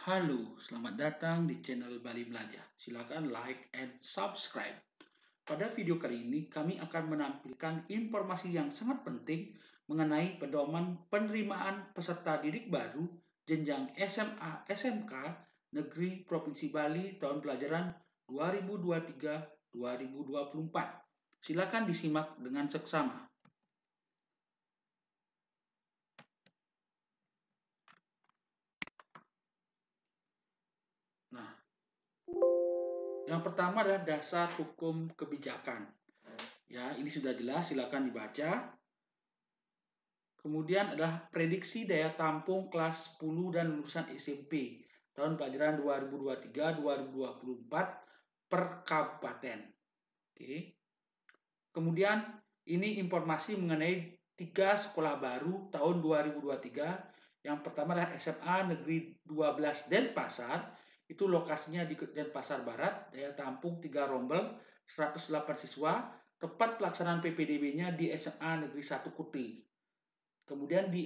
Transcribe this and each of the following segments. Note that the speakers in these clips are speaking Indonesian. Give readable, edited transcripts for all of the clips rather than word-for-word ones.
Halo, selamat datang di channel Bali Belajar. Silakan like and subscribe. Pada video kali ini, kami akan menampilkan informasi yang sangat penting mengenai pedoman penerimaan peserta didik baru jenjang SMA SMK Negeri Provinsi Bali tahun pelajaran 2023-2024. Silakan disimak dengan seksama. Nah, yang pertama adalah dasar hukum kebijakan. Ya, ini sudah jelas, silakan dibaca. Kemudian adalah prediksi daya tampung kelas 10 dan lulusan SMP tahun pelajaran 2023-2024 per kabupaten. Oke. Kemudian ini informasi mengenai 3 sekolah baru tahun 2023. Yang pertama adalah SMA Negeri 12 Denpasar. Itu lokasinya di Denpasar Barat, daya tampung 3 rombel, 108 siswa. Tempat pelaksanaan PPDB-nya di SMA Negeri 1 Kuti. Kemudian di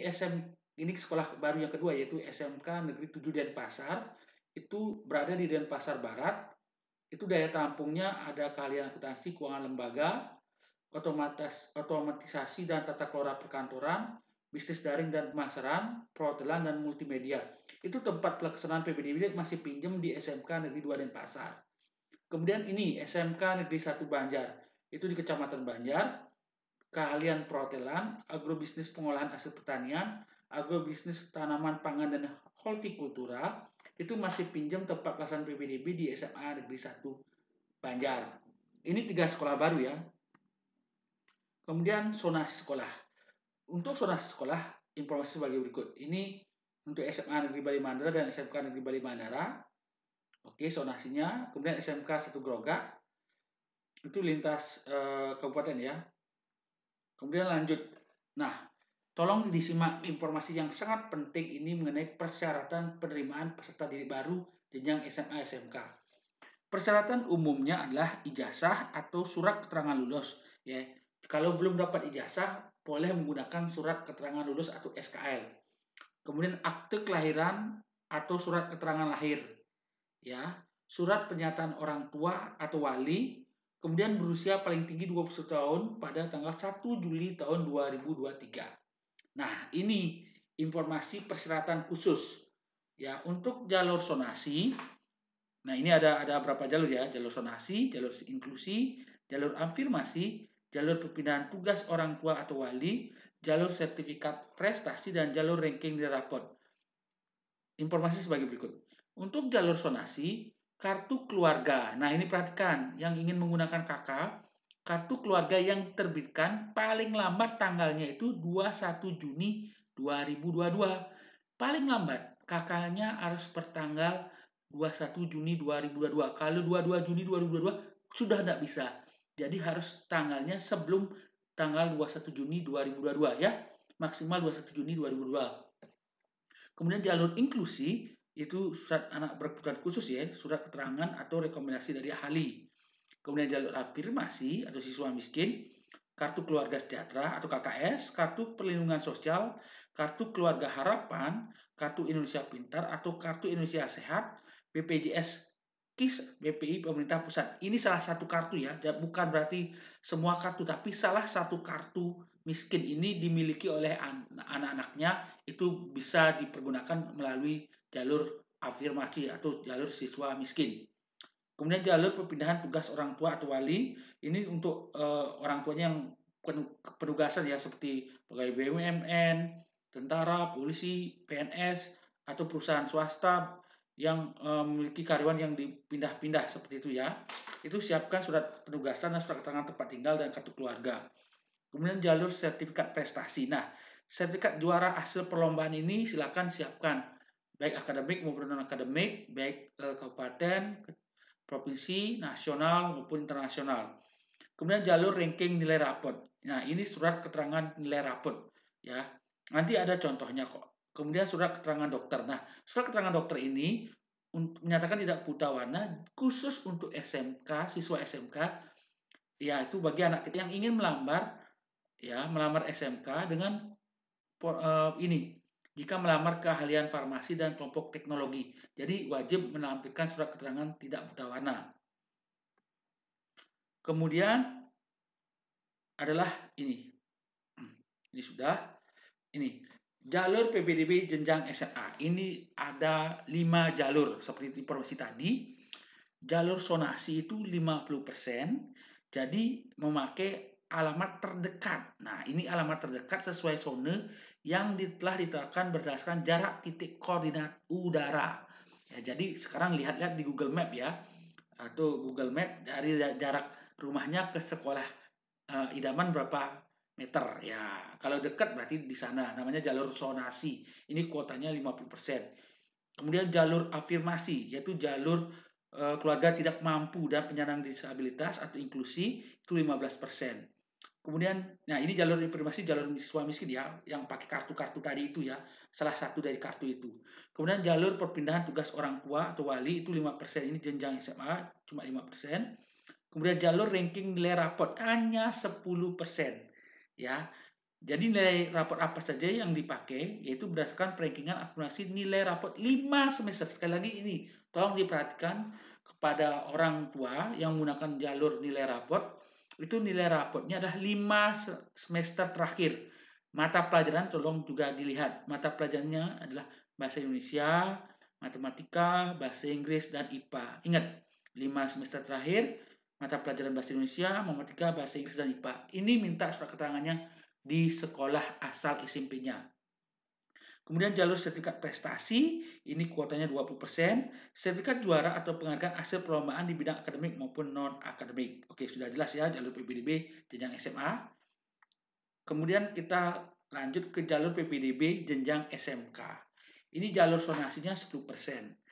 ini sekolah baru yang kedua yaitu SMK Negeri 7 Denpasar. Itu berada di Denpasar Barat. Itu daya tampungnya ada keahlian akuntansi, keuangan lembaga, otomatisasi dan tata kelola perkantoran, bisnis daring dan pemasaran, perhotelan dan multimedia. Itu tempat pelaksanaan PPDB masih pinjam di SMK Negeri 2 Denpasar. Kemudian ini SMK Negeri 1 Banjar. Itu di Kecamatan Banjar. Keahlian perhotelan, agrobisnis pengolahan hasil pertanian, agrobisnis tanaman pangan dan hortikultura, itu masih pinjam tempat pelaksanaan PPDB di SMA Negeri 1 Banjar. Ini 3 sekolah baru ya. Kemudian zonasi sekolah. Untuk zonasi sekolah, informasi sebagai berikut. Ini untuk SMA Negeri Bali Mandara dan SMK Negeri Bali Mandara. Oke, zonasinya. Kemudian SMK 1 Grogak. Itu lintas kabupaten ya. Kemudian lanjut. Nah, tolong disimak informasi yang sangat penting ini mengenai persyaratan penerimaan peserta didik baru jenjang SMA SMK. Persyaratan umumnya adalah ijazah atau surat keterangan lulus. Ya, kalau belum dapat ijazah, boleh menggunakan surat keterangan lulus atau SKL. Kemudian akte kelahiran atau surat keterangan lahir. Ya, surat pernyataan orang tua atau wali. Kemudian berusia paling tinggi 21 tahun pada tanggal 1 Juli tahun 2023. Nah, ini informasi persyaratan khusus. Ya, untuk jalur zonasi, nah ini ada berapa jalur ya? Jalur zonasi, jalur inklusi, jalur afirmasi, jalur perpindahan tugas orang tua atau wali, jalur sertifikat prestasi, dan jalur ranking nilai rapot. Informasi sebagai berikut. Untuk jalur zonasi, kartu keluarga. Nah, ini perhatikan, yang ingin menggunakan KK, kartu keluarga yang terbitkan paling lambat tanggalnya itu 21 Juni 2022. Paling lambat, KK-nya harus pertanggal 21 Juni 2022. Kalau 22 Juni 2022 sudah tidak bisa. Jadi harus tanggalnya sebelum tanggal 21 Juni 2022 ya. Maksimal 21 Juni 2022. Kemudian jalur inklusi itu surat anak berkebutuhan khusus ya, surat keterangan atau rekomendasi dari ahli. Kemudian jalur afirmasi atau siswa miskin, kartu keluarga sejahtera atau KKS, kartu perlindungan sosial, kartu keluarga harapan, kartu Indonesia Pintar atau kartu Indonesia Sehat, BPJS KIS, BPI pemerintah pusat. Ini salah satu kartu ya, bukan berarti semua kartu, tapi salah satu kartu miskin ini dimiliki oleh anak-anaknya, itu bisa dipergunakan melalui jalur afirmasi atau jalur siswa miskin. Kemudian jalur perpindahan tugas orang tua atau wali, ini untuk orang tuanya yang penugasan ya, seperti pegawai BUMN, tentara, polisi, PNS, atau perusahaan swasta yang memiliki karyawan yang dipindah-pindah seperti itu ya. Itu siapkan surat penugasan dan surat keterangan tempat tinggal dan kartu keluarga. Kemudian jalur sertifikat prestasi. Nah, sertifikat juara hasil perlombaan ini silakan siapkan, baik akademik maupun non-akademik, baik kabupaten, provinsi, nasional maupun internasional. Kemudian jalur ranking nilai rapot. Nah, ini surat keterangan nilai rapot ya. Nanti ada contohnya kok. Kemudian surat keterangan dokter. Nah, surat keterangan dokter ini menyatakan tidak buta warna khusus untuk SMK, siswa SMK, ya itu bagi anak kita yang ingin melamar SMK dengan ini jika melamar keahlian farmasi dan kelompok teknologi. Jadi wajib menampilkan surat keterangan tidak buta warna. Kemudian adalah ini. Ini sudah. Ini jalur PPDB jenjang SMA. Ini ada 5 jalur seperti informasi tadi. Jalur zonasi itu 50%. Jadi memakai alamat terdekat. Nah, ini alamat terdekat sesuai zona yang telah ditetapkan berdasarkan jarak titik koordinat udara. Ya, jadi sekarang lihat-lihat di Google Map ya, atau Google Map dari jarak rumahnya ke sekolah idaman berapa meter. Ya, kalau dekat berarti di sana. Namanya jalur zonasi. Ini kuotanya 50%. Kemudian jalur afirmasi, yaitu jalur keluarga tidak mampu dan penyandang disabilitas atau inklusi, itu 15%. Kemudian, nah ini jalur informasi, jalur siswa miskin ya, yang pakai kartu-kartu tadi itu ya, salah satu dari kartu itu. Kemudian jalur perpindahan tugas orang tua atau wali itu 5%, ini jenjang SMA cuma 5%. Kemudian jalur ranking nilai rapot hanya 10%. Ya, jadi nilai rapot apa saja yang dipakai, yaitu berdasarkan perankingan akumulasi nilai rapot 5 semester. Sekali lagi ini, tolong diperhatikan kepada orang tua yang menggunakan jalur nilai rapot, itu nilai rapotnya adalah 5 semester terakhir. Mata pelajaran tolong juga dilihat. Mata pelajarannya adalah Bahasa Indonesia, Matematika, Bahasa Inggris, dan IPA. Ingat, 5 semester terakhir, mata pelajaran Bahasa Indonesia, Matematika, Bahasa Inggris, dan IPA. Ini minta surat keterangannya di sekolah asal SMP-nya. Kemudian jalur sertifikat prestasi, ini kuotanya 20%, sertifikat juara atau penghargaan hasil perlombaan di bidang akademik maupun non-akademik. Oke, sudah jelas ya jalur PPDB jenjang SMA. Kemudian kita lanjut ke jalur PPDB jenjang SMK. Ini jalur zonasinya 10%.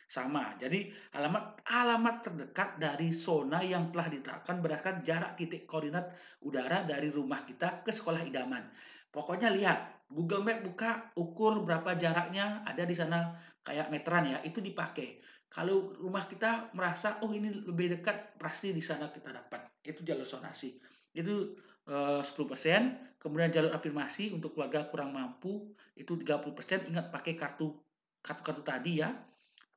Sama, jadi alamat terdekat dari zona yang telah ditetapkan berdasarkan jarak titik koordinat udara dari rumah kita ke sekolah idaman. Pokoknya lihat, Google Map buka, ukur berapa jaraknya, ada di sana kayak meteran ya, itu dipakai. Kalau rumah kita merasa, oh ini lebih dekat, pasti di sana kita dapat. Itu jalur zonasi. Itu 10%. Kemudian jalur afirmasi untuk keluarga kurang mampu, itu 30%. Ingat pakai kartu tadi ya.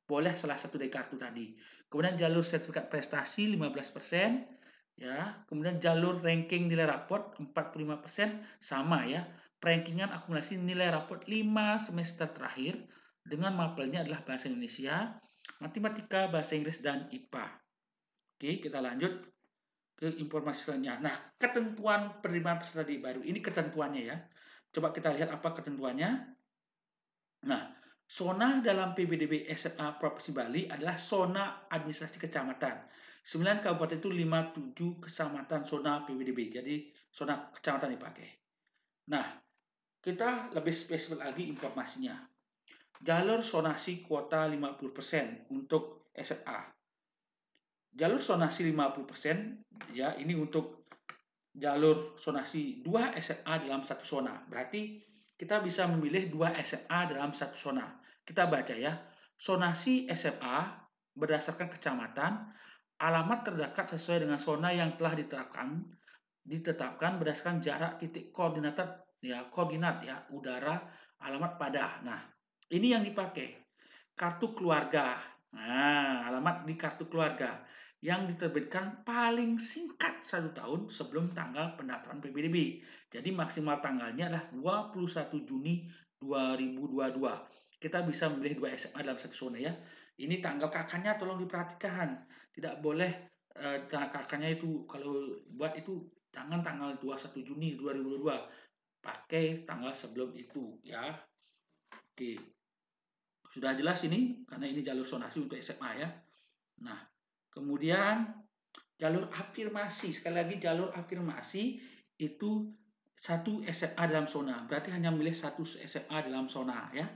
Boleh salah satu dari kartu tadi. Kemudian jalur sertifikat prestasi 15%. Ya, kemudian jalur ranking nilai raport 45%, sama ya. Perankingan akumulasi nilai raport 5 semester terakhir dengan mapelnya adalah Bahasa Indonesia, Matematika, Bahasa Inggris, dan IPA. Oke, kita lanjut ke informasi selanjutnya. Nah, ketentuan penerimaan peserta didik baru. Ini ketentuannya ya. Coba kita lihat apa ketentuannya. Nah, zona dalam PPDB SMA Provinsi Bali adalah zona administrasi kecamatan. 9 kabupaten itu 57 kecamatan zona PPDB. Jadi zona kecamatan dipakai. Nah, kita lebih spesifik lagi informasinya. Jalur zonasi kuota 50% untuk SMA. Jalur zonasi 50% ya, ini untuk jalur zonasi 2 SMA dalam satu zona. Berarti kita bisa memilih 2 SMA dalam satu zona. Kita baca ya. Zonasi SMA berdasarkan kecamatan, alamat terdekat sesuai dengan zona yang telah ditetapkan berdasarkan jarak titik koordinat ya udara, alamat pada. Nah, ini yang dipakai. Kartu keluarga. Nah, alamat di kartu keluarga yang diterbitkan paling singkat 1 tahun sebelum tanggal pendaftaran PPDB. Jadi maksimal tanggalnya adalah 21 Juni 2022. Kita bisa memilih 2 SMA dalam satu zona ya. Ini tanggal kakaknya tolong diperhatikan. Tidak boleh kakaknya itu kalau buat itu jangan tanggal 21 Juni 2022. Pakai tanggal sebelum itu ya. Oke. Sudah jelas ini karena ini jalur zonasi untuk SMA ya. Nah, kemudian jalur afirmasi. Sekali lagi jalur afirmasi itu satu SMA dalam zona. Berarti hanya milih satu SMA dalam zona ya.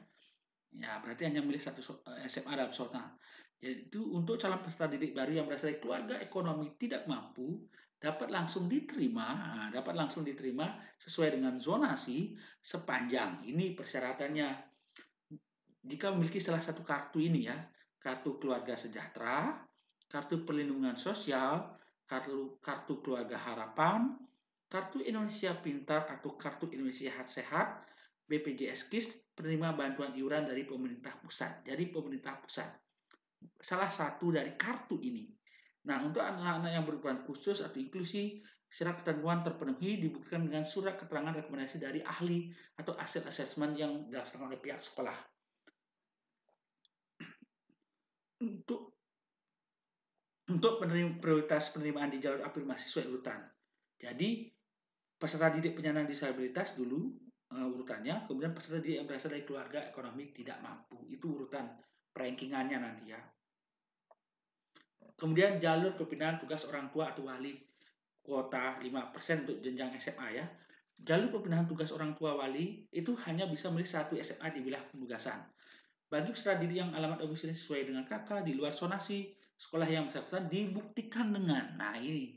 Ya, berarti hanya milih satu SMA dalam zona. Yaitu untuk calon peserta didik baru yang berasal dari keluarga ekonomi tidak mampu dapat langsung diterima sesuai dengan zonasi sepanjang ini persyaratannya. Jika memiliki salah satu kartu ini ya, kartu keluarga sejahtera, kartu perlindungan sosial, kartu keluarga harapan, kartu Indonesia Pintar atau kartu Indonesia Sehat, BPJS KIS penerima bantuan iuran dari pemerintah pusat. Jadi pemerintah pusat salah satu dari kartu ini. Nah, untuk anak-anak yang berkebutuhan khusus atau inklusi, syarat ketentuan terpenuhi dibuktikan dengan surat keterangan rekomendasi dari ahli atau hasil asesmen yang dilaksanakan oleh pihak sekolah. Untuk prioritas penerimaan di jalur afirmasi sesuai urutan. Jadi, peserta didik penyandang disabilitas dulu urutannya, kemudian peserta didik yang berasal dari keluarga ekonomi tidak mampu. Itu urutan rankingannya nanti ya. Kemudian jalur perpindahan tugas orang tua atau wali kuota 5% untuk jenjang SMA ya. Jalur perpindahan tugas orang tua wali itu hanya bisa memilih satu SMA di wilayah penugasan. Bagi peserta didik yang alamat domisili sesuai dengan KK di luar zonasi sekolah yang bersangkutan dibuktikan dengan, nah ini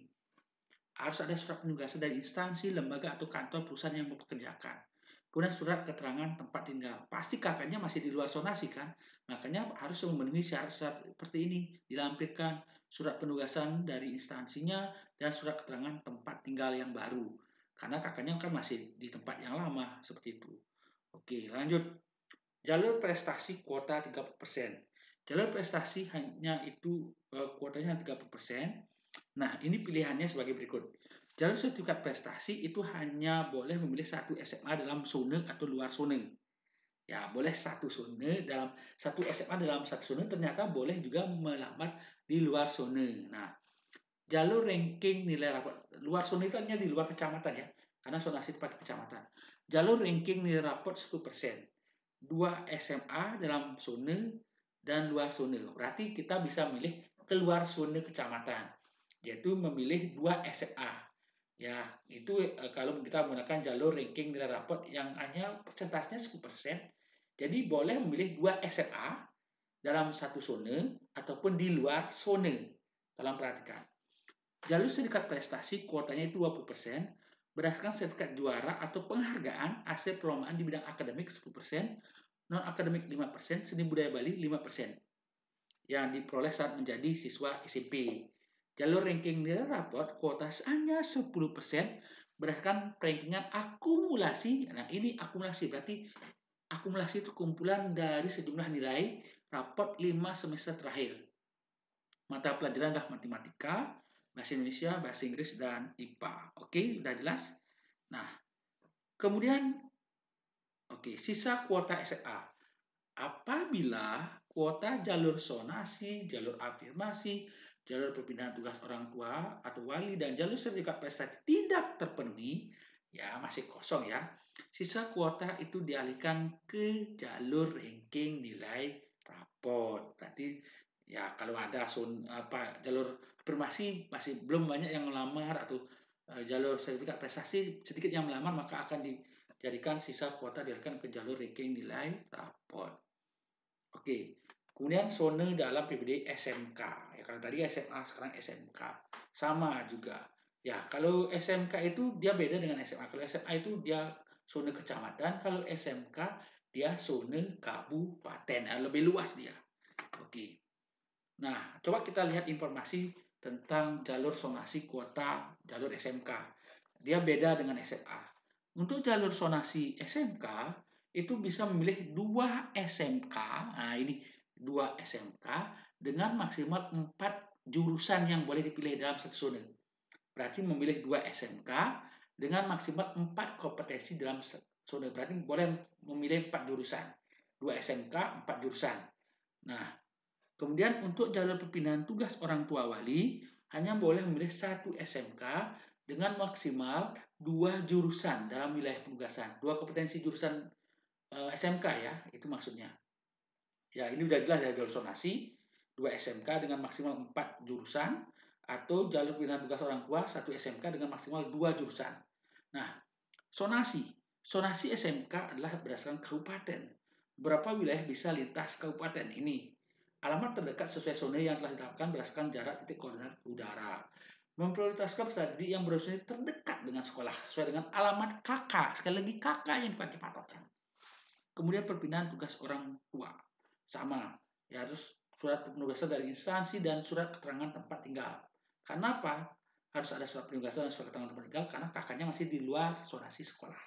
harus ada surat penugasan dari instansi, lembaga atau kantor perusahaan yang mempekerjakan. Kemudian surat keterangan tempat tinggal. Pasti kakaknya masih di luar zonasi kan? Makanya harus memenuhi syarat-syarat seperti ini. Dilampirkan surat penugasan dari instansinya dan surat keterangan tempat tinggal yang baru. Karena kakaknya kan masih di tempat yang lama seperti itu. Oke, lanjut. Jalur prestasi kuota 30%. Jalur prestasi hanya itu kuotanya 30%. Nah, ini pilihannya sebagai berikut. Jalur sertifikat prestasi itu hanya boleh memilih satu SMA dalam zona atau luar zona. Ya, boleh satu zona dalam satu SMA dalam satu zona, ternyata boleh juga melamar di luar zona. Nah, jalur ranking nilai rapot luar zona itu hanya di luar kecamatan ya, karena zonasi pakai kecamatan. Jalur ranking nilai rapot 10%. 2 SMA dalam zona dan luar zona. Berarti kita bisa milih keluar zona kecamatan, yaitu memilih 2 SMA. Ya, itu kalau kita menggunakan jalur ranking nilai rapot yang hanya persentasenya 10%, jadi boleh memilih 2 SMA dalam satu zona ataupun di luar zona. Dalam perhatikan. Jalur sertifikat prestasi kuotanya itu 20%, berdasarkan sertifikat juara atau penghargaan hasil perlombaan di bidang akademik 10%, non-akademik 5%, seni budaya Bali 5%, yang diperoleh saat menjadi siswa SMP. Jalur ranking nilai rapot kuota hanya 10% berdasarkan rankingan akumulasi. Nah, ini akumulasi berarti akumulasi itu kumpulan dari sejumlah nilai rapot 5 semester terakhir. Mata pelajaran adalah matematika, bahasa Indonesia, bahasa Inggris, dan IPA. Oke, udah jelas? Nah, kemudian sisa kuota SMA. Apabila kuota jalur zonasi, jalur afirmasi, jalur perpindahan tugas orang tua atau wali, dan jalur sertifikat prestasi tidak terpenuhi, ya masih kosong ya. Sisa kuota itu dialihkan ke jalur ranking nilai rapot. Berarti ya kalau ada jalur afirmasi masih belum banyak yang melamar atau jalur sertifikat prestasi sedikit yang melamar, maka akan dijadikan sisa kuota dialihkan ke jalur ranking nilai rapot. Oke, kemudian zona dalam PPDB SMK. Ya, kalau tadi SMA, sekarang SMK. Sama juga. Ya, kalau SMK itu dia beda dengan SMA. Kalau SMA itu dia zona kecamatan, kalau SMK dia zona kabupaten. Lebih luas dia. Oke. Nah, coba kita lihat informasi tentang jalur zonasi kuota jalur SMK. Dia beda dengan SMA. Untuk jalur zonasi SMK, itu bisa memilih 2 SMK. Nah, ini 2 SMK dengan maksimal 4 jurusan yang boleh dipilih dalam satu zona. Berarti memilih 2 SMK dengan maksimal 4 kompetensi dalam zona. Berarti boleh memilih 4 jurusan. 2 SMK, 4 jurusan. Nah, kemudian untuk jalur perpindahan tugas orang tua wali, hanya boleh memilih 1 SMK dengan maksimal 2 jurusan dalam wilayah penugasan. 2 kompetensi jurusan SMK ya, itu maksudnya. Ya, ini udah jelas ya jalur zonasi, 2 SMK dengan maksimal 4 jurusan, atau jalur pilihan tugas orang tua 1 SMK dengan maksimal 2 jurusan. Nah, zonasi SMK adalah berdasarkan kabupaten. Berapa wilayah bisa lintas kabupaten ini? Alamat terdekat sesuai zona yang telah ditetapkan berdasarkan jarak titik koordinat udara. Memprioritaskan peserta didik yang berusia terdekat dengan sekolah sesuai dengan alamat KK. Sekali lagi KK yang dipakai patokan. Kemudian perpindahan tugas orang tua. Sama, ya harus surat penugasan dari instansi dan surat keterangan tempat tinggal. Kenapa? Harus ada surat penugasan dan surat keterangan tempat tinggal karena kakaknya masih di luar zonasi sekolah.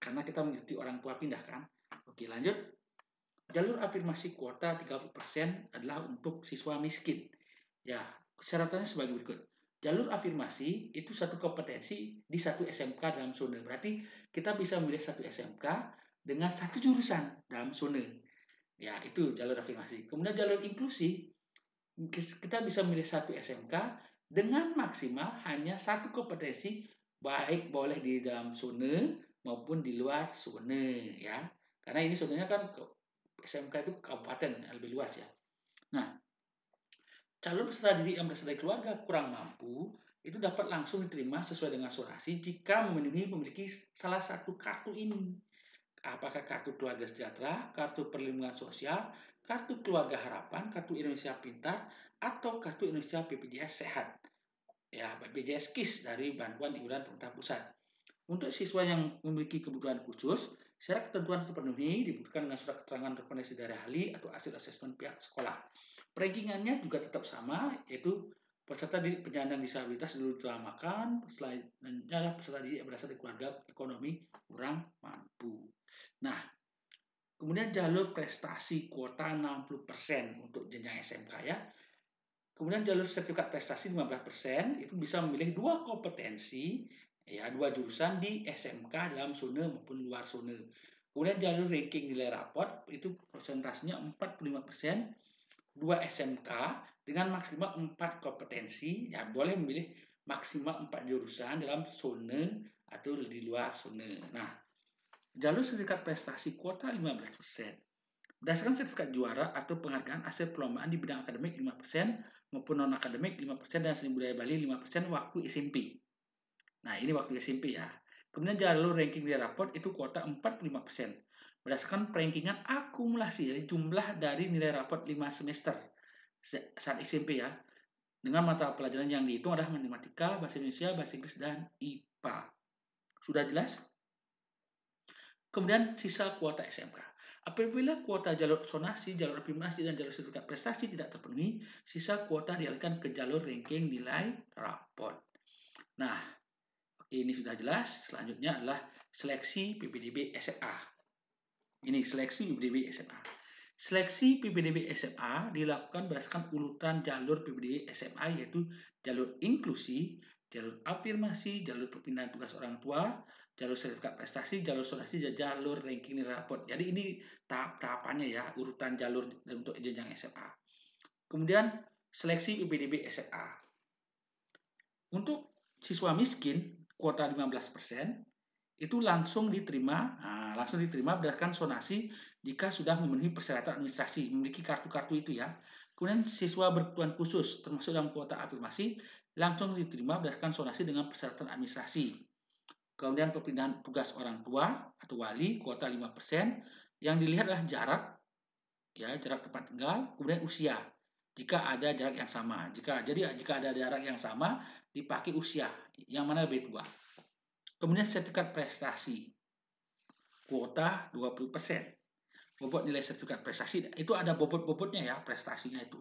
karena kita mengikuti orang tua pindah kan. Oke, lanjut. Jalur afirmasi kuota 30% adalah untuk siswa miskin. Ya, syaratannya sebagai berikut. Jalur afirmasi itu satu kompetensi di satu SMK dalam zona. Berarti kita bisa memilih satu SMK dengan satu jurusan dalam zona. Ya, itu jalur afirmasi. Kemudian jalur inklusi, kita bisa memilih satu SMK dengan maksimal hanya satu kompetensi, baik boleh di dalam zona maupun di luar zona, ya. Karena ini zonanya kan SMK itu kabupaten lebih luas ya. Nah, calon peserta didik yang berasal dari keluarga kurang mampu itu dapat langsung diterima sesuai dengan zonasi jika memiliki salah satu kartu ini. Apakah kartu keluarga sejahtera, kartu perlindungan sosial, kartu keluarga harapan, kartu Indonesia Pintar, atau kartu Indonesia BPJS Sehat. Ya, BPJS KIS dari bantuan iuran pemerintah pusat. Untuk siswa yang memiliki kebutuhan khusus, syarat ketentuan terpenuhi dibutuhkan dengan surat keterangan rekomendasi dari ahli atau hasil asesmen pihak sekolah. Rankingannya juga tetap sama, yaitu peserta didik penyandang disabilitas dulu diutamakan, selanjutnya adalah peserta didik yang berasal dari keluarga ekonomi kurang mampu. Nah, kemudian jalur prestasi kuota 60% untuk jenjang SMK ya. Kemudian jalur sertifikat prestasi 15% itu bisa memilih dua kompetensi, ya, dua jurusan di SMK dalam zona maupun luar zona. Kemudian jalur ranking nilai raport itu persentasenya 45%, dua SMK dengan maksimal 4 kompetensi, ya boleh memilih maksimal 4 jurusan dalam zona atau di luar zona. Nah, jalur sertifikat prestasi kuota 15%. Berdasarkan sertifikat juara atau penghargaan hasil perlombaan di bidang akademik 5% maupun non-akademik 5% dan seni budaya Bali 5% waktu SMP. Nah, ini waktu SMP ya. Kemudian jalur ranking nilai raport itu kuota 45%. Berdasarkan perankingan akumulasi, jadi jumlah dari nilai raport 5 semester saat SMP ya. Dengan mata pelajaran yang dihitung adalah matematika, bahasa Indonesia, bahasa Inggris, dan IPA. Sudah jelas? Kemudian sisa kuota SMK. Apabila kuota jalur zonasi, jalur afirmasi, dan jalur sertifikat prestasi tidak terpenuhi, sisa kuota dialihkan ke jalur ranking nilai raport. Nah, ini sudah jelas. Selanjutnya adalah seleksi PPDB SMA. Ini seleksi PPDB SMA. Seleksi PPDB SMA dilakukan berdasarkan urutan jalur PPDB SMA, yaitu jalur inklusi, jalur afirmasi, jalur perpindahan tugas orang tua, jalur sertifikat prestasi, jalur zonasi, dan jalur ranking nilai raport. Jadi ini tahap-tahapannya ya, urutan jalur untuk jenjang SMA. Kemudian seleksi PPDB SMA. Untuk siswa miskin, kuota 15%, itu langsung diterima berdasarkan zonasi jika sudah memenuhi persyaratan administrasi, memiliki kartu-kartu itu ya. Kemudian siswa berkebutuhan khusus termasuk dalam kuota afirmasi langsung diterima berdasarkan zonasi dengan persyaratan administrasi. Kemudian perpindahan tugas orang tua atau wali kuota 5%, yang dilihat adalah jarak, ya, jarak tempat tinggal, kemudian usia. Jika ada jarak yang sama, jika ada jarak yang sama dipakai usia, yang mana lebih tua. Kemudian sertifikat prestasi kuota 20%. Bobot nilai sertifikat prestasi itu ada bobot-bobotnya ya, prestasinya itu.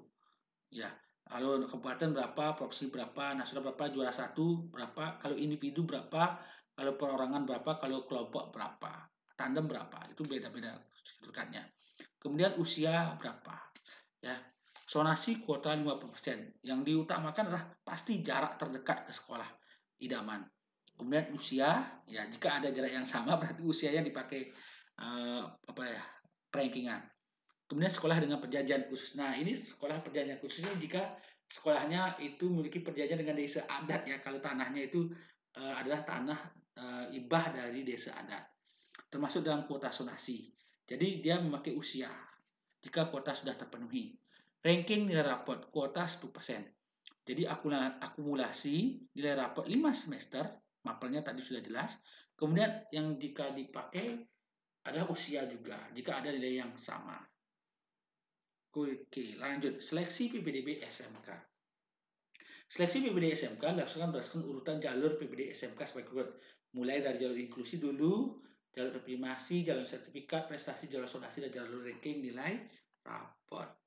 Ya, lalu kabupaten berapa, provinsi berapa, nasional berapa, juara 1 berapa, kalau individu berapa, kalau perorangan berapa, kalau kelompok berapa, tandem berapa, itu beda-beda sertifikatnya. Kemudian usia berapa. Ya, zonasi kuota 50%. Yang diutamakan adalah pasti jarak terdekat ke sekolah idaman. Kemudian usia, ya jika ada jarak yang sama berarti usianya dipakai perankingan. Kemudian sekolah dengan perjanjian khusus. Nah, ini sekolah perjanjian khususnya jika sekolahnya itu memiliki perjanjian dengan desa adat ya. Kalau tanahnya itu adalah tanah ibah dari desa adat. Termasuk dalam kuota zonasi. Jadi dia memakai usia jika kuota sudah terpenuhi. Ranking nilai raport kuota 10%. Jadi akumulasi nilai raport 5 semester, mapelnya tadi sudah jelas. Kemudian yang jika dipakai adalah usia juga, jika ada nilai yang sama. Oke, lanjut. Seleksi PPDB SMK. Seleksi PPDB SMK dilaksanakan berdasarkan urutan jalur PPDB SMK sebagai berikut. Mulai dari jalur inklusi dulu, jalur afirmasi, jalur sertifikat, prestasi, jalur zonasi, dan jalur ranking nilai raport.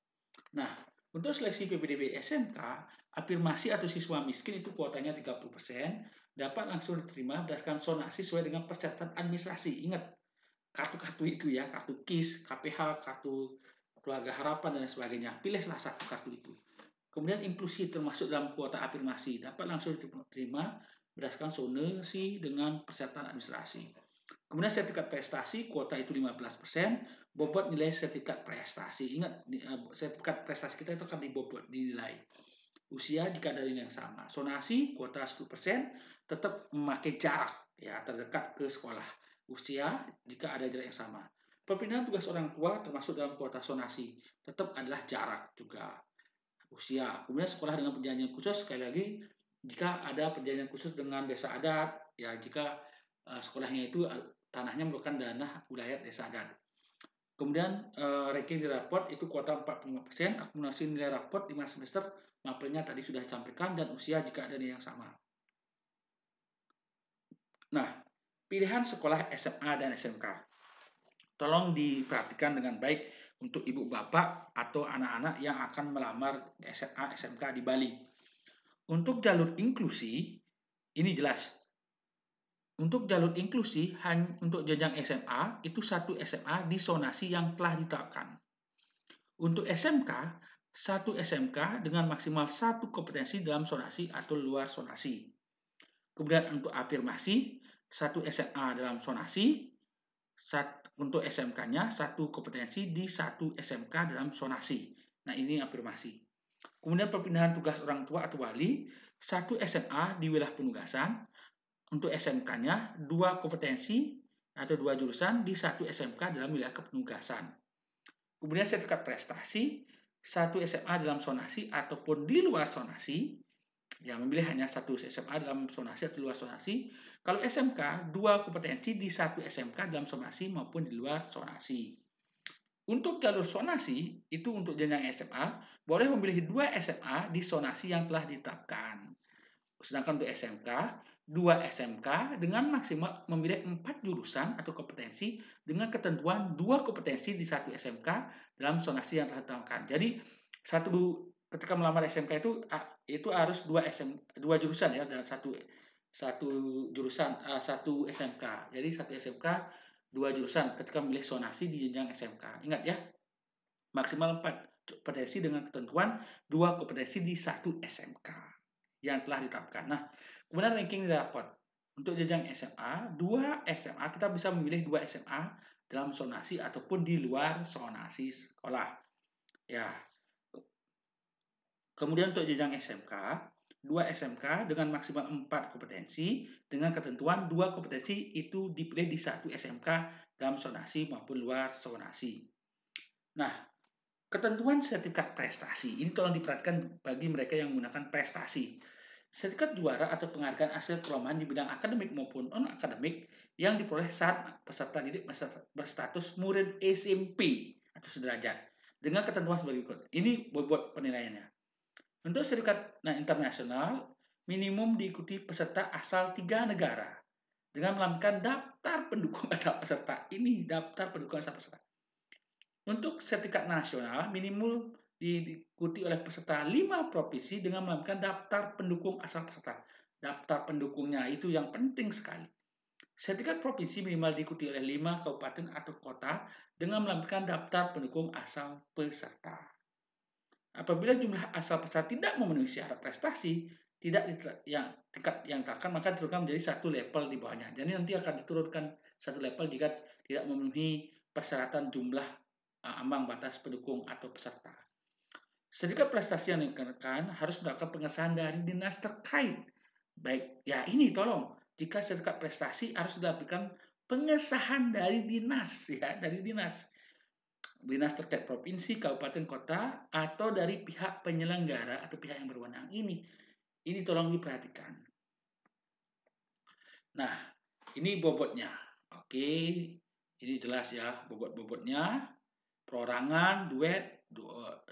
Nah, untuk Untuk seleksi PPDB SMK, afirmasi atau siswa miskin itu kuotanya 30%, dapat langsung diterima berdasarkan zonasi sesuai dengan persyaratan administrasi. Ingat, kartu-kartu itu ya, kartu KIS, KPH, kartu keluarga harapan, dan sebagainya. Pilih salah satu kartu itu. Kemudian inklusi termasuk dalam kuota afirmasi, dapat langsung diterima berdasarkan zonasi dengan persyaratan administrasi. Kemudian sertifikat prestasi, kuota itu 15%, bobot nilai sertifikat prestasi. Ingat, sertifikat prestasi kita itu akan dibobot, dinilai. Usia jika ada yang sama. Zonasi, kuota 10%, tetap memakai jarak ya terdekat ke sekolah. Usia jika ada jarak yang sama. Perpindahan tugas orang tua termasuk dalam kuota zonasi, tetap adalah jarak juga. Usia. Kemudian sekolah dengan perjanjian khusus, sekali lagi, jika ada perjanjian khusus dengan desa adat, ya jika sekolahnya itu tanahnya merupakan tanah wilayah desa adat. Kemudian ranking di raport itu kuota 45%, akumulasi nilai raport 5 semester, mapelnya tadi sudah disampaikan, dan usia jika ada yang sama. Nah, pilihan sekolah SMA dan SMK. Tolong diperhatikan dengan baik untuk ibu bapak atau anak-anak yang akan melamar SMA SMK di Bali. Untuk jalur inklusi, ini jelas. Untuk jalur inklusi, untuk jenjang SMA, itu satu SMA di zonasi yang telah ditetapkan. Untuk SMK, satu SMK dengan maksimal satu kompetensi dalam zonasi atau luar zonasi. Kemudian untuk afirmasi, satu SMA dalam zonasi, untuk SMK-nya satu kompetensi di satu SMK dalam zonasi. Nah, ini afirmasi. Kemudian perpindahan tugas orang tua atau wali, satu SMA di wilayah penugasan, untuk SMK-nya 2 kompetensi atau 2 jurusan di satu SMK dalam wilayah kepenugasan. Kemudian sertifikat prestasi, satu SMA dalam zonasi ataupun di luar zonasi, yang memilih hanya satu SMA dalam zonasi atau luar zonasi. Kalau SMK, 2 kompetensi di satu SMK dalam zonasi maupun di luar zonasi. Untuk jalur zonasi, itu untuk jenjang SMA, boleh memilih 2 SMA di zonasi yang telah ditetapkan. Sedangkan untuk SMK, 2 SMK dengan maksimal memilih 4 jurusan atau kompetensi dengan ketentuan 2 kompetensi di satu SMK dalam zonasi yang telah ditetapkan. Jadi, ketika melamar SMK itu harus 2 jurusan ya dalam satu jurusan, satu SMK. Jadi satu SMK 2 jurusan ketika memilih zonasi di jenjang SMK. Ingat ya, maksimal 4 kompetensi dengan ketentuan 2 kompetensi di satu SMK yang telah ditetapkan. Nah, kemudian ranking raport. Untuk jenjang SMA, 2 SMA kita bisa memilih 2 SMA dalam zonasi ataupun di luar zonasi sekolah. Ya. Kemudian untuk jenjang SMK, 2 SMK dengan maksimal 4 kompetensi dengan ketentuan 2 kompetensi itu dipilih di satu SMK dalam zonasi maupun luar zonasi. Nah, ketentuan sertifikat prestasi ini tolong diperhatikan bagi mereka yang menggunakan prestasi. Sertifikat juara atau penghargaan hasil kelompokan di bidang akademik maupun non-akademik yang diperoleh saat peserta didik berstatus murid SMP atau sederajat dengan ketentuan sebagai berikut. Ini bobot penilaiannya. Untuk sertifikat internasional, minimum diikuti peserta asal 3 negara dengan melampirkan daftar pendukung asal peserta. Ini daftar pendukung asal peserta. Untuk sertifikat nasional, minimum diikuti oleh peserta 5 provinsi dengan melampirkan daftar pendukung asal peserta. Daftar pendukungnya itu yang penting sekali. Sertifikat provinsi minimal diikuti oleh 5 kabupaten atau kota dengan melampirkan daftar pendukung asal peserta. Apabila jumlah asal peserta tidak memenuhi syarat prestasi, tingkat yang ditetapkan, maka diturunkan menjadi satu level di bawahnya. Jadi nanti akan diturunkan satu level jika tidak memenuhi persyaratan jumlah ambang batas pendukung atau peserta. Sertifikat prestasi yang dikenakan harus mendapatkan pengesahan dari dinas terkait. Baik, ya ini tolong, jika sertifikat prestasi harus mendapatkan pengesahan dari dinas, ya dari dinas terkait provinsi, kabupaten, kota, atau dari pihak penyelenggara atau pihak yang berwenang. Ini tolong diperhatikan. Nah, ini bobotnya. Oke, ini jelas ya bobot-bobotnya. Perorangan, duet,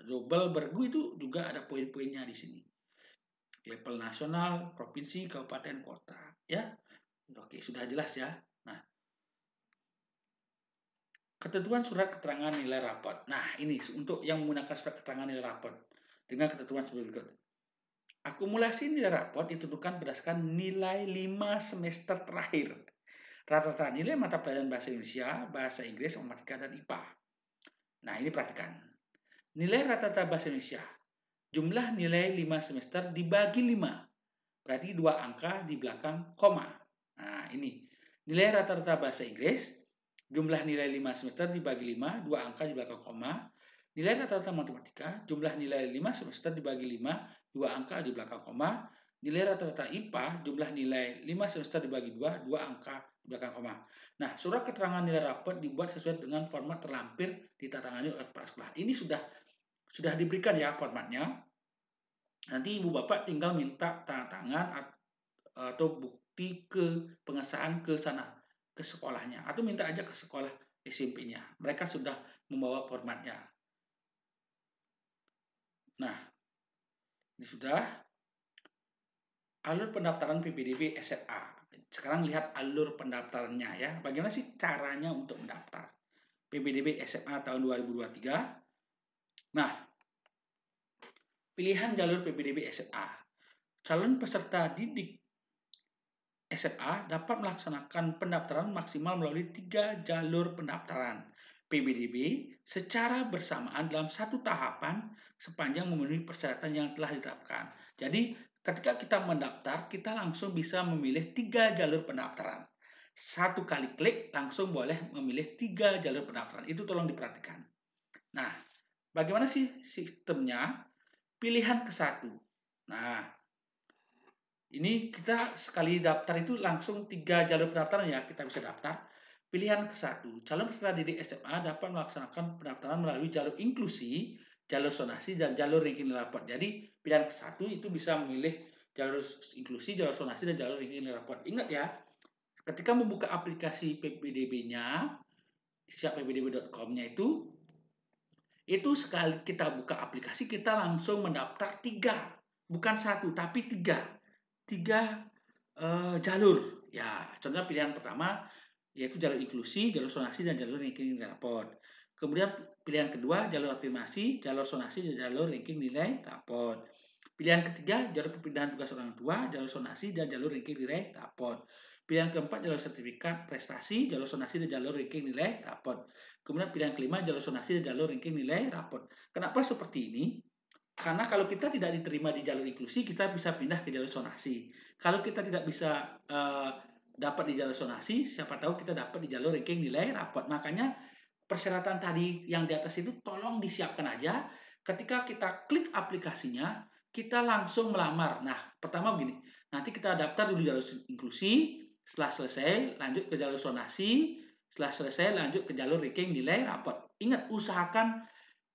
double, bergu itu juga ada poin-poinnya di sini. Level nasional, provinsi, kabupaten, kota, ya. Oke, sudah jelas ya. Nah, ketentuan surat keterangan nilai raport. Nah, ini untuk yang menggunakan surat keterangan nilai raport. dengan ketentuan sebagai berikut. Akumulasi nilai rapot ditentukan berdasarkan nilai 5 semester terakhir. Rata-rata nilai mata pelajaran bahasa Indonesia, bahasa Inggris, matematika, dan IPA. Nah, ini perhatikan. Nilai rata-rata bahasa Indonesia. Jumlah nilai 5 semester dibagi 5. Berarti 2 angka di belakang koma. Nah, ini. Nilai rata-rata bahasa Inggris. Jumlah nilai 5 semester dibagi 5. 2 angka di belakang koma. Nilai rata-rata matematika. Jumlah nilai 5 semester dibagi 5. 2 angka di belakang koma. Nilai rata-rata IPA. Jumlah nilai 5 semester dibagi 2. 2 angka di belakang koma. Nah, surat keterangan nilai rapot dibuat sesuai dengan format terlampir ditandatangani oleh kepala sekolah. Ini sudah diberikan ya formatnya. Nanti ibu bapak tinggal minta tanda tangan atau bukti ke pengesahan ke sana, ke sekolahnya, atau minta aja ke sekolah SMP-nya. Mereka sudah membawa formatnya. Nah, ini sudah alur pendaftaran PPDB SMA. Sekarang lihat alur pendaftarannya ya. Bagaimana sih caranya untuk mendaftar PPDB SMA tahun 2023? Nah, pilihan jalur PPDB SMA. Calon peserta didik SMA dapat melaksanakan pendaftaran maksimal melalui 3 jalur pendaftaran PPDB secara bersamaan dalam satu tahapan sepanjang memenuhi persyaratan yang telah ditetapkan. Jadi, ketika kita mendaftar, kita langsung bisa memilih 3 jalur pendaftaran. Satu kali klik langsung boleh memilih 3 jalur pendaftaran. Itu tolong diperhatikan. Nah, bagaimana sih sistemnya? Pilihan ke satu. Nah, ini kita sekali daftar itu langsung 3 jalur pendaftaran ya, kita bisa daftar. Pilihan ke satu, calon peserta didik SMA dapat melaksanakan pendaftaran melalui jalur inklusi, jalur sonasi, dan jalur ranking nilai rapot. Jadi pilihan ke satu itu bisa memilih jalur inklusi, jalur sonasi, dan jalur ranking nilai rapot. Ingat ya, ketika membuka aplikasi PPDB-nya, siapppdb.com-nya itu sekali kita buka aplikasi, kita langsung mendaftar 3. Bukan 1, tapi 3. 3 jalur. Ya, contohnya pilihan pertama yaitu jalur inklusi, jalur sonasi, dan jalur ranking nilai rapot. Kemudian pilihan kedua jalur afirmasi, jalur sonasi, dan jalur ranking nilai rapot. Pilihan ketiga jalur perpindahan tugas orang tua, jalur sonasi, dan jalur ranking nilai rapot. Pilihan keempat jalur sertifikat prestasi, jalur sonasi, dan jalur ranking nilai rapot. Kemudian pilihan kelima jalur sonasi, dan jalur ranking nilai rapot. Kenapa seperti ini? Karena kalau kita tidak diterima di jalur inklusi, kita bisa pindah ke jalur sonasi. Kalau kita tidak bisa dapat di jalur sonasi, siapa tahu kita dapat di jalur ranking nilai rapot. Makanya persyaratan tadi yang di atas itu tolong disiapkan aja. Ketika kita klik aplikasinya, kita langsung melamar. Nah, pertama begini, nanti kita daftar dulu jalur inklusi, setelah selesai lanjut ke jalur sonasi, setelah selesai lanjut ke jalur ranking nilai rapot. Ingat, usahakan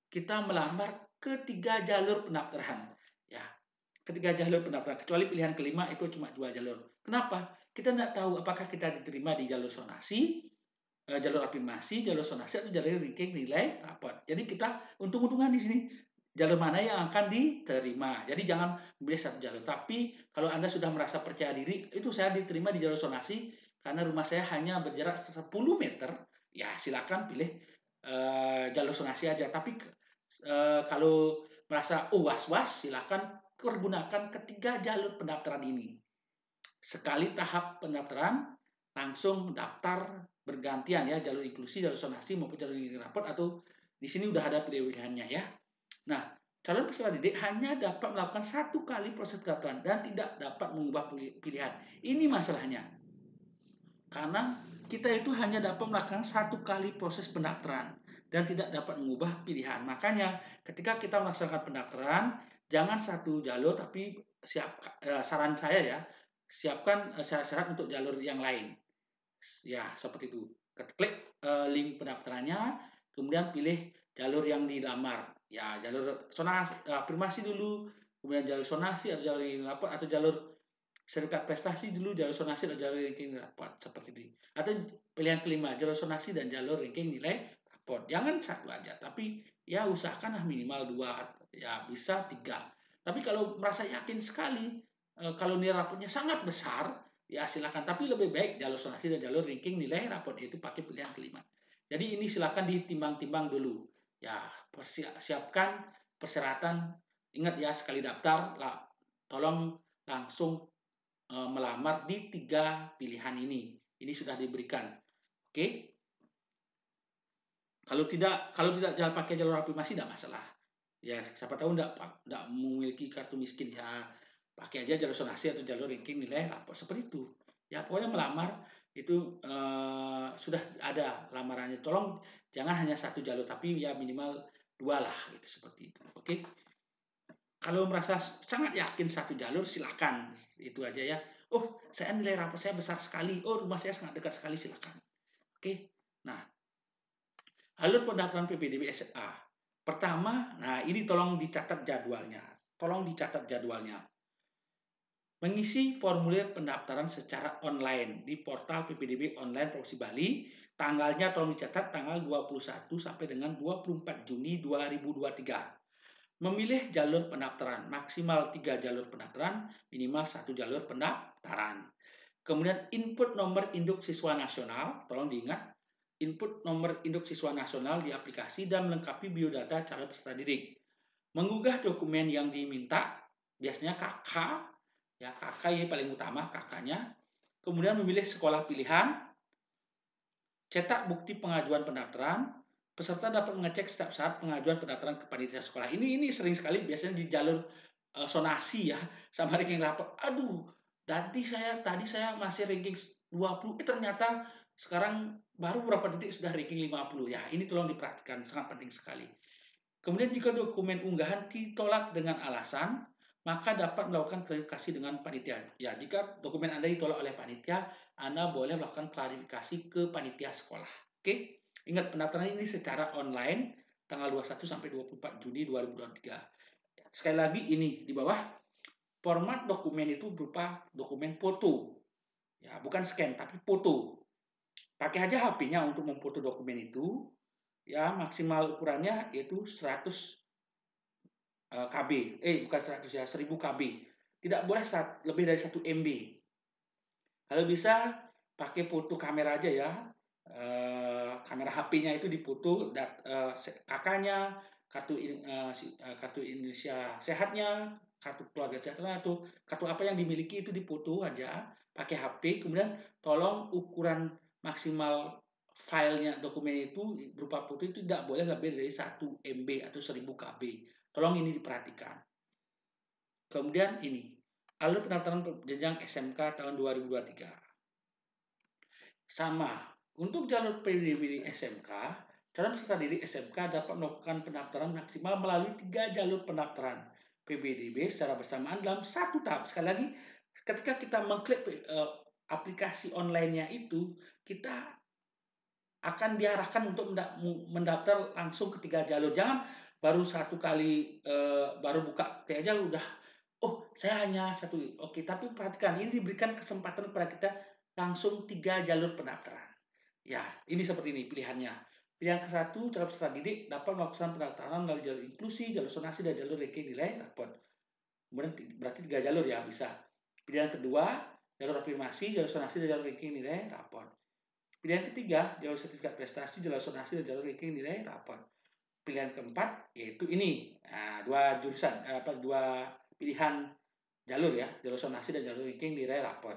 kita melamar ketiga jalur pendaftaran. Ya, ketiga jalur pendaftaran. Kecuali pilihan kelima itu cuma 2 jalur. Kenapa? Kita tidak tahu apakah kita diterima di jalur sonasi, jalur afirmasi, jalur sonasi, atau jalur ranking nilai rapot. Jadi kita untung-untungan di sini jalur mana yang akan diterima. Jadi jangan memilih satu jalur. Tapi kalau Anda sudah merasa percaya diri, itu saya diterima di jalur sonasi karena rumah saya hanya berjarak 10 meter, ya silakan pilih jalur sonasi aja. Tapi kalau merasa was-was, silakan pergunakan ketiga jalur pendaftaran ini. Sekali tahap pendaftaran, langsung daftar bergantian ya, jalur inklusi, jalur sonasi maupun jalur rapot, atau di sini udah ada pilihannya ya. Nah, calon peserta didik hanya dapat melakukan 1 kali proses pendaftaran dan tidak dapat mengubah pilihan. Ini masalahnya. Karena kita itu hanya dapat melakukan 1 kali proses pendaftaran dan tidak dapat mengubah pilihan. Makanya ketika kita melaksanakan pendaftaran, jangan 1 jalur, tapi saran saya ya, siapkan syarat-syarat untuk jalur yang lain. Ya, seperti itu. Klik link pendaftarannya, kemudian pilih jalur yang dilamar. Ya, jalur sonasi, afirmasi dulu, kemudian jalur sonasi atau jalur rapot, atau jalur sertifikat prestasi dulu, jalur sonasi atau jalur ranking rapot, seperti itu. Atau pilihan kelima, jalur sonasi dan jalur ranking nilai rapot. Jangan 1 aja, tapi ya usahakanlah minimal 2, ya bisa 3. Tapi kalau merasa yakin sekali, kalau nilai rapotnya sangat besar, ya silakan. Tapi lebih baik jalur sonasi dan jalur ranking nilai rapot, itu pakai pilihan kelima. Jadi ini silakan ditimbang-timbang dulu. Ya, siapkan persyaratan Ingat ya, sekali daftar, tolong langsung melamar di 3 pilihan ini. Ini sudah diberikan. Oke. Kalau tidak jangan pakai jalur afirmasi tidak masalah. Ya, siapa tahu enggak memiliki kartu miskin ya, pakai aja jalur sonasi atau jalur ranking nilai rapor seperti itu. Ya, pokoknya melamar itu sudah ada lamarannya. Tolong jangan hanya satu jalur, tapi ya minimal 2 lah, gitu seperti itu. Oke. Kalau merasa sangat yakin satu jalur, silakan. Itu aja ya. Oh, saya nilai rapor saya besar sekali. Oh, rumah saya sangat dekat sekali, silakan. Oke. Nah, alur pendaftaran PPDB SMA. Pertama, nah ini tolong dicatat jadwalnya. Tolong dicatat jadwalnya. Mengisi formulir pendaftaran secara online di portal PPDB Online Provinsi Bali. Tanggalnya tolong dicatat tanggal 21 sampai dengan 24 Juni 2023. Memilih jalur pendaftaran, maksimal 3 jalur pendaftaran, minimal 1 jalur pendaftaran. Kemudian input nomor induk siswa nasional, tolong diingat, input nomor induk siswa nasional di aplikasi dan melengkapi biodata calon peserta didik. Mengunggah dokumen yang diminta, biasanya KK, ya KK ini paling utama, KK-nya. Kemudian memilih sekolah pilihan, cetak bukti pengajuan pendaftaran. Peserta dapat mengecek setiap saat pengajuan pendaftaran ke panitia sekolah. Ini sering sekali biasanya di jalur sonasi ya, sama ranking rapor. Aduh, tadi saya masih ranking 20, ternyata sekarang baru beberapa detik sudah ranking 50. Ya, ini tolong diperhatikan, sangat penting sekali. Kemudian jika dokumen unggahan ditolak dengan alasan, maka dapat melakukan klarifikasi dengan panitia. Ya, jika dokumen Anda ditolak oleh panitia, Anda boleh melakukan klarifikasi ke panitia sekolah. Oke? Ingat, pendaftaran ini secara online tanggal 21 sampai 24 Juni 2023. Sekali lagi ini di bawah, format dokumen itu berupa dokumen foto. Ya, bukan scan tapi foto. Pakai aja HP-nya untuk memfoto dokumen itu. Ya, maksimal ukurannya yaitu 100 KB. Bukan 100 ya, 1000 KB. Tidak boleh lebih dari 1 MB. Kalau bisa pakai foto kamera aja ya. Kamera HP-nya itu dipoto kakaknya, kartu Indonesia sehatnya, kartu keluarga sehatnya, atau kartu apa yang dimiliki itu dipoto aja pakai HP. Kemudian tolong ukuran maksimal filenya dokumen itu berupa foto itu tidak boleh lebih dari 1 MB atau 1000 KB. Tolong ini diperhatikan. Kemudian ini, alur pendaftaran jenjang SMK tahun 2023. Sama, untuk jalur PPDB SMK, calon peserta didik SMK dapat melakukan pendaftaran maksimal melalui 3 jalur pendaftaran PPDB secara bersamaan dalam satu tahap. Sekali lagi, ketika kita mengklik aplikasi online-nya itu, kita akan diarahkan untuk mendaftar langsung ke 3 jalur. Jangan baru satu kali baru buka aja udah, oh saya hanya satu. Oke, tapi perhatikan, ini diberikan kesempatan kepada kita langsung 3 jalur pendaftaran. Ya, ini seperti ini pilihannya. Pilihan ke-1, calon peserta didik dapat melakukan pendaftaran melalui jalur inklusi, jalur sonasi, dan jalur ranking nilai rapor. Kemudian berarti 3 jalur ya, bisa. Pilihan kedua, jalur afirmasi, jalur sonasi, dan jalur ranking nilai rapor. Pilihan ketiga, jalur sertifikat prestasi, jalur sonasi, dan jalur ranking nilai rapor. Pilihan keempat yaitu ini, dua jurusan, dua pilihan jalur ya, jalur sonasi dan jalur ranking nilai rapor.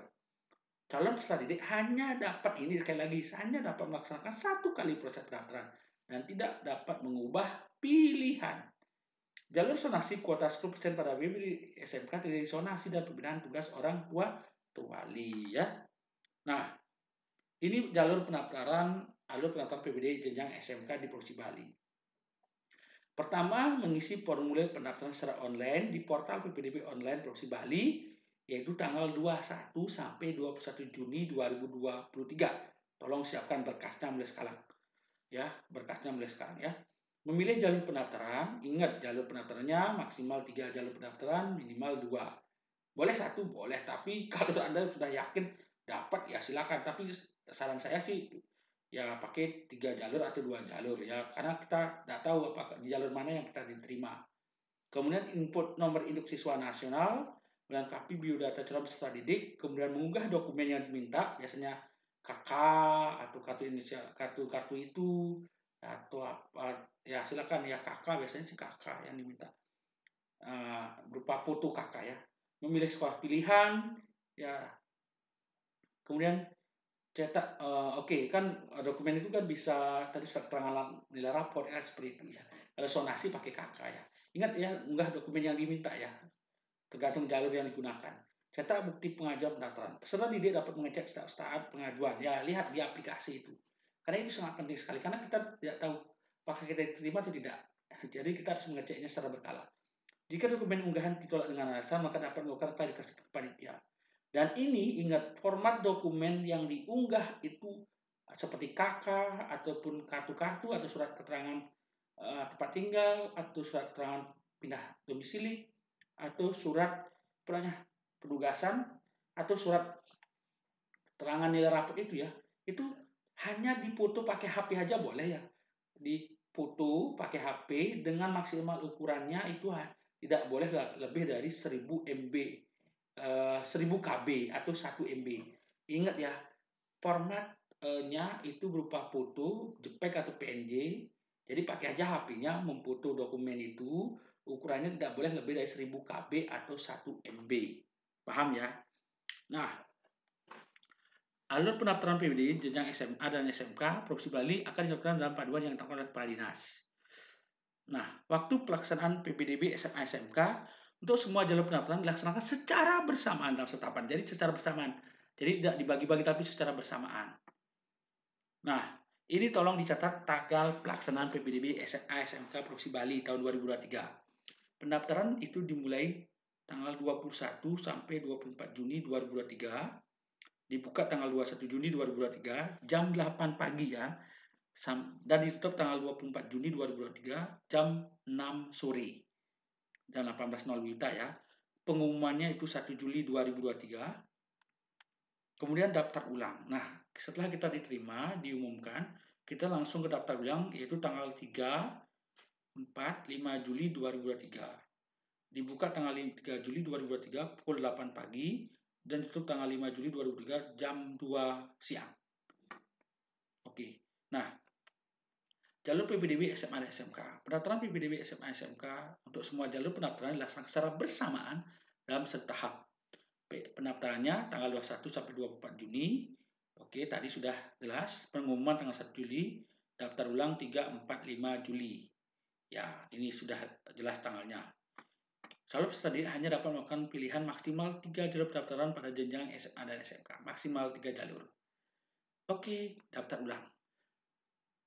Calon peserta didik hanya dapat, ini sekali lagi, hanya dapat melaksanakan 1 kali proses pendaftaran dan tidak dapat mengubah pilihan. Jalur sonasi kuota 10% pada PPDB SMK dari sonasi dan pembinaan tugas orang tua wali ya. Nah, ini jalur pendaftaran, alur pendaftaran PPDB jenjang SMK di Provinsi Bali. Pertama, mengisi formulir pendaftaran secara online di portal PPDB Online Provinsi Bali, yaitu tanggal 21 sampai 21 Juni 2023. Tolong siapkan berkasnya mulai sekarang. Ya, berkasnya mulai sekarang ya. Memilih jalur pendaftaran, ingat jalur pendaftarannya maksimal 3 jalur pendaftaran, minimal 2. Boleh 1, boleh, tapi kalau Anda sudah yakin dapat ya silakan. Tapi saran saya sih ya pakai 3 jalur atau 2 jalur ya, karena kita tidak tahu apakah di jalur mana yang kita diterima. Kemudian input nomor induk siswa nasional, melengkapi biodata calon peserta didik, kemudian mengunggah dokumen yang diminta, biasanya KK atau kartu Indonesia, kartu itu atau apa ya, silakan ya, KK biasanya sih KK yang diminta. berupa foto kakak ya. Memilih sekolah pilihan ya. Kemudian cetak, oke, kan dokumen itu kan bisa tadi surat keterangan nilai rapor ya, seperti itu ya. Kalau sonasi pakai kakak ya. Ingat ya, unggah dokumen yang diminta ya, tergantung jalur yang digunakan. Cetak bukti pengajuan pendaftaran. Peserta didik dapat mengecek setiap saat pengajuan. Ya, lihat di aplikasi itu. Karena itu sangat penting sekali. Karena kita tidak tahu apakah kita diterima atau tidak. Jadi kita harus mengeceknya secara berkala. Jika dokumen unggahan ditolak dengan alasan, maka dapat melakukan klarifikasi ke panitia. Dan ini ingat, format dokumen yang diunggah itu seperti KK ataupun kartu-kartu atau surat keterangan tempat tinggal atau surat keterangan pindah domisili atau surat penugasan atau surat keterangan nilai rapot itu ya, itu hanya dipoto pakai HP aja boleh ya. Dipoto pakai HP dengan maksimal ukurannya itu tidak boleh lebih dari 1000 MB, 1000 KB atau 1 MB. Ingat ya, formatnya itu berupa foto, JPEG atau PNG. Jadi pakai aja HP-nya memfoto dokumen itu, ukurannya tidak boleh lebih dari 1000 KB atau 1 MB. Paham ya? Nah, alur pendaftaran PBDB jenjang SMA dan SMK Provinsi Bali akan dilakukan dalam paduan yang ditetapkan oleh Kepala Dinas. Nah, waktu pelaksanaan PPDB SMA SMK untuk semua jalur pendaftaran dilaksanakan secara bersamaan dalam setapan. Jadi secara bersamaan. Jadi tidak dibagi-bagi tapi secara bersamaan. Nah, ini tolong dicatat tanggal pelaksanaan PPDB SMA SMK Provinsi Bali tahun 2023. Pendaftaran itu dimulai tanggal 21 sampai 24 Juni 2023. Dibuka tanggal 21 Juni 2023 jam 8 pagi ya. Dan ditutup tanggal 24 Juni 2023 jam 6 sore dan 18.00 WITA ya. Pengumumannya itu 1 Juli 2023. Kemudian daftar ulang. Nah, setelah kita diterima, diumumkan, kita langsung ke daftar ulang yaitu tanggal 3, 4, 5 Juli 2023. Dibuka tanggal 3 Juli 2023 pukul 8 pagi dan ditutup tanggal 5 Juli 2023 jam 2 siang. Oke. Nah, jalur PPDB SMA dan SMK. Pendaftaran PPDB SMA SMK untuk semua jalur pendaftaran dilaksanakan secara bersamaan dalam setahap. Pendaftarannya tanggal 21 sampai 24 Juni. Oke, tadi sudah jelas. Pengumuman tanggal 1 Juli, daftar ulang 3, 4, 5 Juli. Ya, ini sudah jelas tanggalnya. Calon peserta didik hanya dapat melakukan pilihan maksimal 3 jalur pendaftaran pada jenjang SMA dan SMK. Maksimal 3 jalur. Oke, daftar ulang.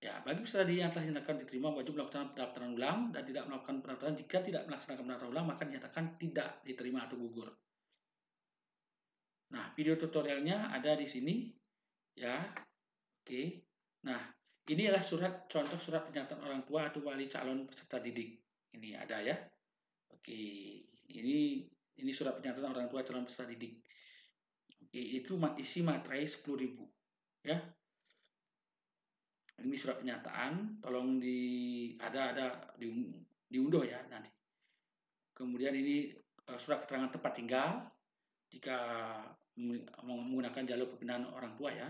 Ya, bagi peserta didik yang telah dinyatakan diterima wajib melakukan pendaftaran ulang dan tidak melakukan pendaftaran jika tidak melaksanakan pendaftaran ulang maka dinyatakan tidak diterima atau gugur. Nah, video tutorialnya ada di sini ya. Oke. Nah, ini adalah contoh surat pernyataan orang tua atau wali calon peserta didik. Ini ada ya. Oke, ini surat pernyataan orang tua calon peserta didik. Oke, itu isi materai 10.000 ya. Ini surat pernyataan, tolong diunduh ya nanti. Kemudian ini surat keterangan tempat tinggal jika menggunakan jalur perpindahan orang tua ya.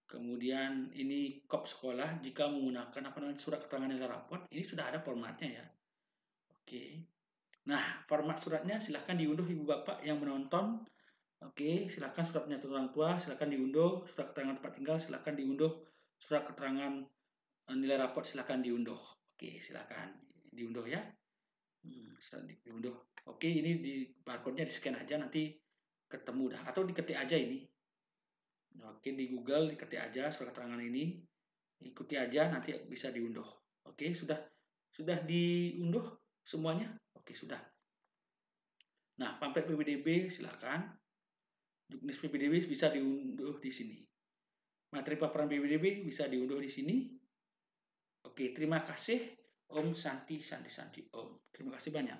Kemudian ini kop sekolah jika menggunakan surat keterangan nilai raport. Ini sudah ada formatnya ya. Oke. Nah, format suratnya silahkan diunduh ibu bapak yang menonton. Oke, silahkan surat pernyataan orang tua silahkan diunduh, surat keterangan tempat tinggal silahkan diunduh, surat keterangan nilai raport silahkan diunduh. Oke, silahkan diunduh ya. Diunduh. Oke, ini di barcode-nya di scan aja nanti ketemu dah atau diketik aja ini. Oke, di Google diketik aja surat keterangan ini, ikuti aja nanti bisa diunduh. Oke, sudah diunduh semuanya. Oke, sudah. Nah, pamflet PPDB silahkan. Juknis PPDB bisa diunduh di sini. Materi paparan PPDB bisa diunduh di sini. Oke, terima kasih. Om Santi Santi Santi Om. Terima kasih banyak.